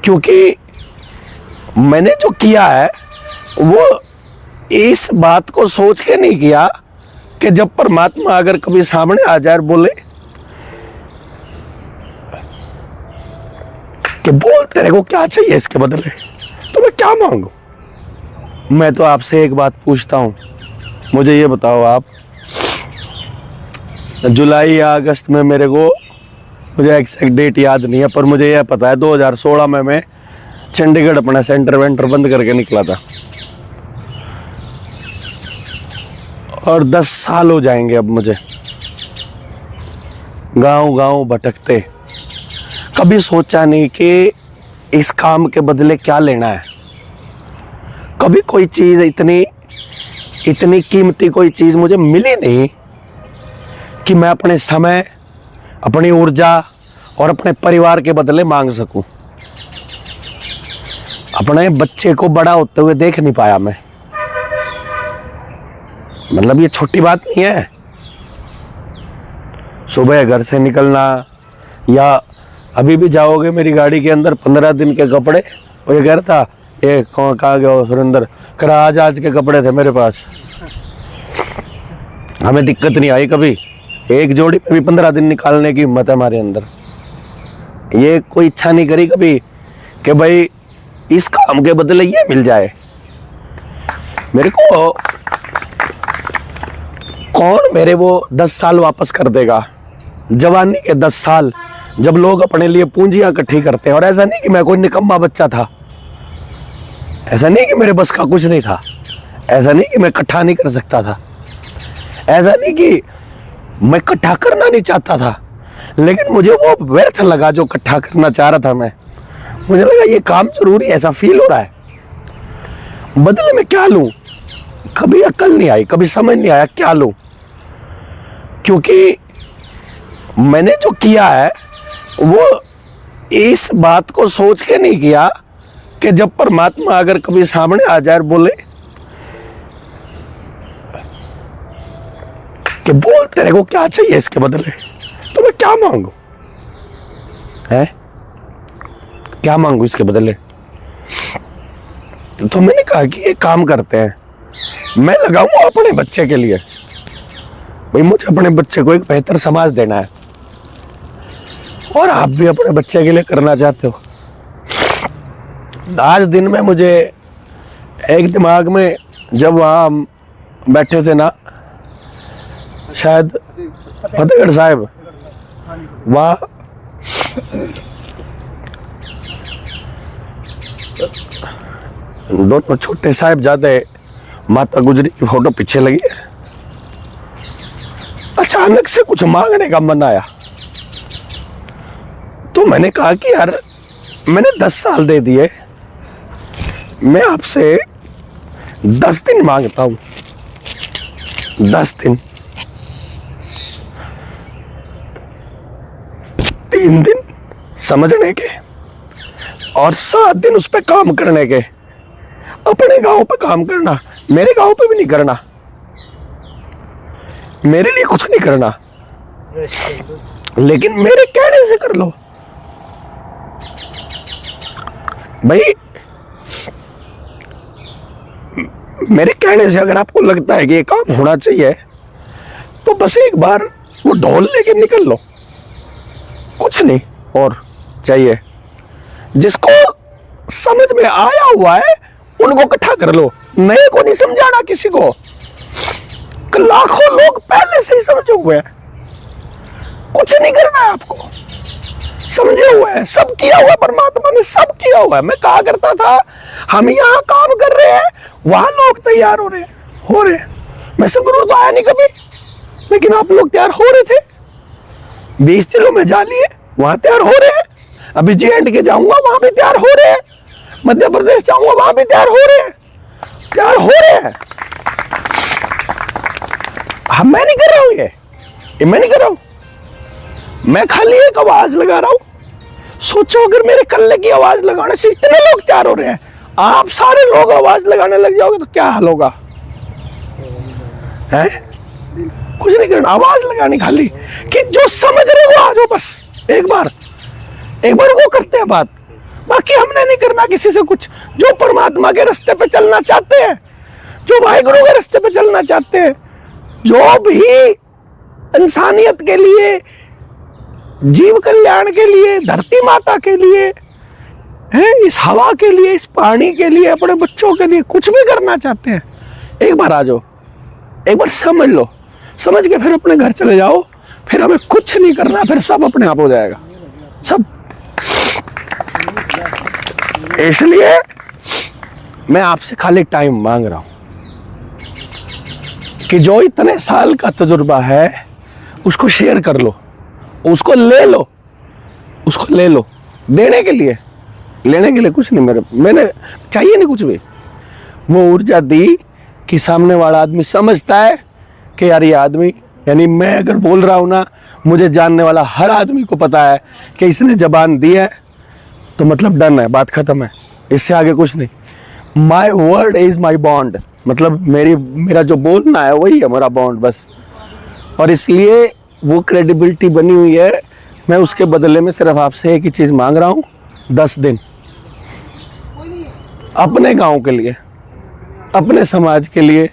क्योंकि मैंने जो किया है वो इस बात को सोच के नहीं किया कि जब परमात्मा अगर कभी सामने आ जाए और बोले कि बोल तेरे को क्या चाहिए इसके बदले, तो मैं क्या मांगू। मैं तो आपसे एक बात पूछता हूं, मुझे ये बताओ आप, जुलाई या अगस्त में मुझे एग्जैक्ट डेट याद नहीं है, पर मुझे यह पता है 2016 में मैं चंडीगढ़ अपना सेंटर वेंटर बंद करके निकला था और 10 साल हो जाएंगे अब मुझे गांव गांव भटकते। कभी सोचा नहीं कि इस काम के बदले क्या लेना है। कभी कोई चीज़ इतनी कीमती कोई चीज़ मुझे मिली नहीं कि मैं अपने समय, अपनी ऊर्जा और अपने परिवार के बदले मांग सकूं। अपने बच्चे को बड़ा होते हुए देख नहीं पाया मैं। मतलब ये छोटी बात नहीं है। सुबह घर से निकलना, या अभी भी जाओगे मेरी गाड़ी के अंदर 15 दिन के कपड़े, और ये कह रहा था ये कहाँ गया सुरेंद्र, कर आज के कपड़े थे मेरे पास। हमें दिक्कत नहीं आई कभी, एक जोड़ी में भी 15 दिन निकालने की हिम्मत है हमारे अंदर। ये कोई इच्छा नहीं करी कभी कि भाई इस काम के बदले ये मिल जाए। मेरे को कौन मेरे वो 10 साल वापस कर देगा, जवानी के 10 साल जब लोग अपने लिए पूंजियां इकट्ठी करते हैं। और ऐसा नहीं कि मैं कोई निकम्मा बच्चा था, ऐसा नहीं कि मेरे बस का कुछ नहीं था, ऐसा नहीं कि मैं इकट्ठा नहीं कर सकता था, ऐसा नहीं कि मैं इकट्ठा करना नहीं चाहता था, लेकिन मुझे वो व्यर्थ लगा जो इकट्ठा करना चाह रहा था मैं। मुझे लगा ये काम जरूरी, ऐसा फील हो रहा है, बदले में क्या लूं। कभी अकल नहीं आई, कभी समझ नहीं आया क्या लूं, क्योंकि मैंने जो किया है वो इस बात को सोच के नहीं किया कि जब परमात्मा अगर कभी सामने आ जाए और बोले कि बोल तेरे को क्या चाहिए इसके बदले, तो मैं क्या मांगू है, क्या मांगू इसके बदले। तो मैंने कहा कि ये काम करते हैं, मैं लगाऊंगा अपने बच्चे के लिए। भाई मुझे अपने बच्चे को एक बेहतर समाज देना है, और आप भी अपने बच्चे के लिए करना चाहते हो। आज दिन में मुझे एक दिमाग में, जब वहाँ बैठे थे ना, शायद फतेहगढ़ साहिब, वहाँ दोनों छोटे साहिबजादे माता गुजरी की फोटो पीछे लगी है। अचानक से कुछ मांगने का मन आया, तो मैंने कहा कि यार मैंने 10 साल दे दिए, मैं आपसे 10 दिन मांगता हूं। 10 दिन, 3 दिन समझने के और 7 दिन उस पर काम करने के। अपने गांव पे काम करना, मेरे गांव पे भी नहीं करना, मेरे लिए कुछ नहीं करना, लेकिन मेरे कहने से कर लो। भाई मेरे कहने से अगर आपको लगता है कि ये काम होना चाहिए, तो बस एक बार वो ढोल लेके निकल लो, कुछ नहीं और चाहिए। जिसको समझ में आया हुआ है उनको इकट्ठा कर लो, नए को नहीं समझाना किसी को। लाखों लोग पहले से ही समझे हुए हैं, कुछ नहीं करना है आपको, समझे हुए हैं, सब किया हुआ परमात्मा ने, सब किया हुआ है। मैं कहा करता था हम यहाँ काम कर रहे हैं, वहां लोग तैयार हो रहे हैं। मैं संगरूर तो आया नहीं कभी, लेकिन आप लोग तैयार हो रहे थे। 20 जिलों में जा लिए, वहां तैयार हो रहे हैं। अभी J&K के जाऊंगा, वहां भी तैयार हो रहे हैं। मध्य प्रदेश जाऊंगा, वहां भी तैयार हो रहे हैं, तैयार हो रहे हैं। मैं नहीं कर रहा हूं, ये मैं नहीं कर रहा हूं। मैं खाली एक आवाज लगा रहा हूं। सोचो अगर मेरे कल्ले की आवाज लगाने से इतने लोग तैयार हो रहे हैं, आप सारे लोग आवाज लगाने लग जाओगे तो क्या हाल होगा, है? कुछ नहीं करना, आवाज लगानी खाली, कि जो समझ रहे हो आ जाओ। बस एक बार वो करते हैं बात, बाकी हमने नहीं करना किसी से कुछ। जो परमात्मा के रास्ते पे चलना चाहते हैं, जो वाहिगुरु के रास्ते पे चलना चाहते हैं, जो भी इंसानियत के लिए, जीव कल्याण के लिए, धरती माता के लिए है, इस हवा के लिए, इस पानी के लिए, अपने बच्चों के लिए कुछ भी करना चाहते हैं, एक बार आ जाओ, एक बार समझ लो, समझ के फिर अपने घर चले जाओ। फिर हमें कुछ नहीं करना, फिर सब अपने आप हो जाएगा सब। इसलिए मैं आपसे खाली टाइम मांग रहा हूं कि जो इतने साल का तजुर्बा है उसको शेयर कर लो, उसको ले लो, उसको ले लो। देने के लिए, लेने के लिए कुछ नहीं, मैंने चाहिए नहीं कुछ भी। वो ऊर्जा दी कि सामने वाला आदमी समझता है कि यार ये आदमी, यानी मैं अगर बोल रहा हूं ना, मुझे जानने वाला हर आदमी को पता है कि इसने जबान दी है तो मतलब डन है, बात खत्म है, इससे आगे कुछ नहीं। My word is my bond, मतलब मेरा जो बोलना है वही है मेरा बॉन्ड बस। और इसलिए वो क्रेडिबिलिटी बनी हुई है। मैं उसके बदले में सिर्फ आपसे एक ही चीज़ मांग रहा हूँ, 10 दिन अपने गांव के लिए, अपने समाज के लिए,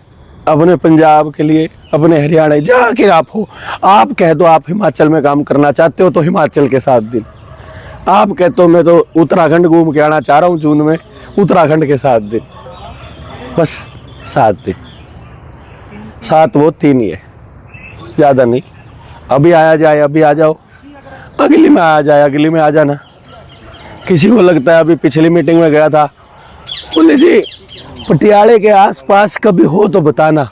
अपने पंजाब के लिए, अपने हरियाणा, जहाँ के आप हो। आप कह दो आप हिमाचल में काम करना चाहते हो तो हिमाचल के 7 दिन, आप कहते हो मैं तो उत्तराखंड घूम के आना चाह रहा हूँ जून में, उत्तराखंड के 7 दिन, बस 7 दिन, 7 वो 3 ही है, ज़्यादा नहीं। अभी आया जाए, अभी आ जाओ, अगली में आ जाए, अगली में आ जाना। किसी को लगता है, अभी पिछली मीटिंग में गया था, बोले जी पटियाले के आसपास कभी हो तो बताना।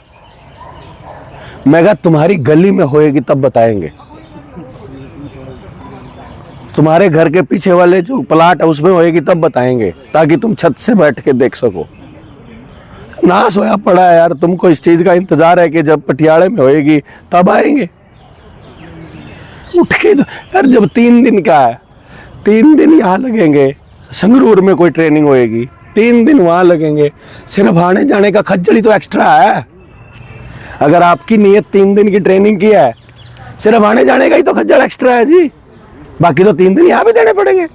मैं कहा तुम्हारी गली में होएगी तब बताएंगे, तुम्हारे घर के पीछे वाले जो प्लाट है उसमें होएगी तब बताएंगे, ताकि तुम छत से बैठ के देख सको। ना सोया पड़ा है यार, तुमको इस चीज का इंतजार है कि जब पटियाले में होएगी तब आएंगे। उठ के तो यार, जब 3 दिन का है, 3 दिन यहाँ लगेंगे, संगरूर में कोई ट्रेनिंग होएगी, 3 दिन वहाँ लगेंगे, सिर्फ आने जाने का खज्जल ही तो एक्स्ट्रा है। अगर आपकी नीयत 3 दिन की ट्रेनिंग की है, सिर्फ आने जाने का ही तो खज्जल एक्स्ट्रा है जी, बाकी तो 3 दिन यहाँ भी देने पड़ेंगे,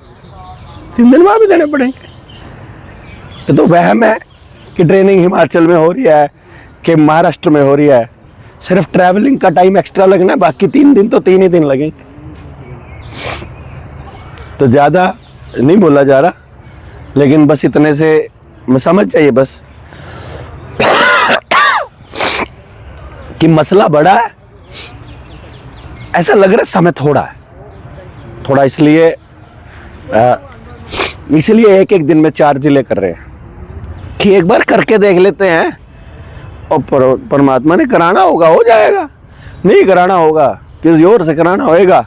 3 दिन वहाँ भी देने पड़ेंगे। तो वहम है कि ट्रेनिंग हिमाचल में हो रही है कि महाराष्ट्र में हो रही है, सिर्फ ट्रैवलिंग का टाइम एक्स्ट्रा लगना है, बाकी 3 दिन तो 3 ही दिन लगेंगे। तो ज़्यादा नहीं बोला जा रहा, लेकिन बस इतने से मैं समझ जाइए बस कि मसला बड़ा है, ऐसा लग रहा है समय थोड़ा है, थोड़ा इसलिए एक दिन में 4 जिले कर रहे हैं कि एक बार करके देख लेते हैं, और परमात्मा ने कराना होगा हो जाएगा, नहीं कराना होगा किसी और से कराना होएगा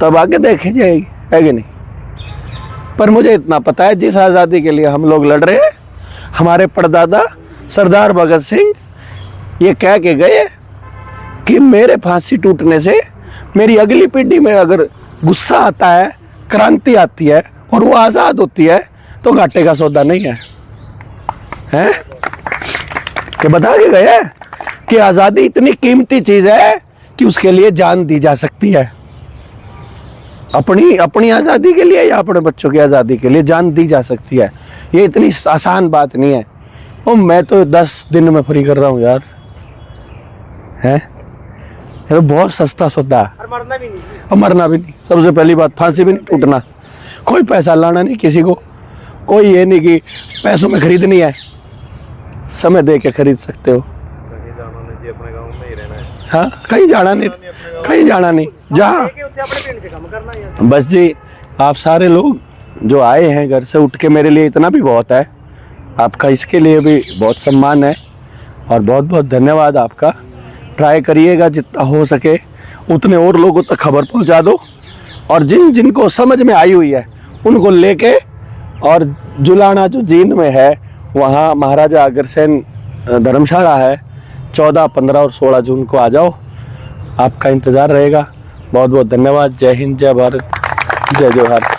तब आगे देखी जाएगी, है कि नहीं। पर मुझे इतना पता है, जिस आज़ादी के लिए हम लोग लड़ रहे हैं, हमारे परदादा सरदार भगत सिंह ये कह के गए कि मेरे फांसी टूटने से मेरी अगली पीढ़ी में अगर गुस्सा आता है, क्रांति आती है और वो आज़ाद होती है तो घाटे का सौदा नहीं है, हैं? कि बता के गए कि आज़ादी इतनी कीमती चीज़ है कि उसके लिए जान दी जा सकती है। अपनी आज़ादी के लिए या अपने बच्चों की आज़ादी के लिए जान दी जा सकती है। ये इतनी आसान बात नहीं है। और मैं तो 10 दिन में फ्री कर रहा हूँ यार, है ये तो बहुत सस्ता सौदा है, और मरना भी नहीं। सबसे पहली बात, फांसी भी नहीं टूटना, कोई पैसा लाना नहीं किसी को, कोई ये नहीं कि पैसों में खरीदनी है, समय दे के खरीद सकते हो। हाँ, कहीं जाना नहीं, कहीं जाना नहीं, जहाँ बस जी। आप सारे लोग जो आए हैं घर से उठ के, मेरे लिए इतना भी बहुत है, आपका इसके लिए भी बहुत सम्मान है और बहुत बहुत धन्यवाद आपका। ट्राई करिएगा जितना हो सके उतने और लोगों तक खबर पहुंचा दो, और जिनको समझ में आई हुई है उनको लेके, और जुलाना जो जींद में है वहाँ महाराजा अग्रसेन धर्मशाला है, 14, 15 और 16 जून को आ जाओ, आपका इंतज़ार रहेगा। बहुत बहुत धन्यवाद। जय हिंद, जय भारत, जय जोहार।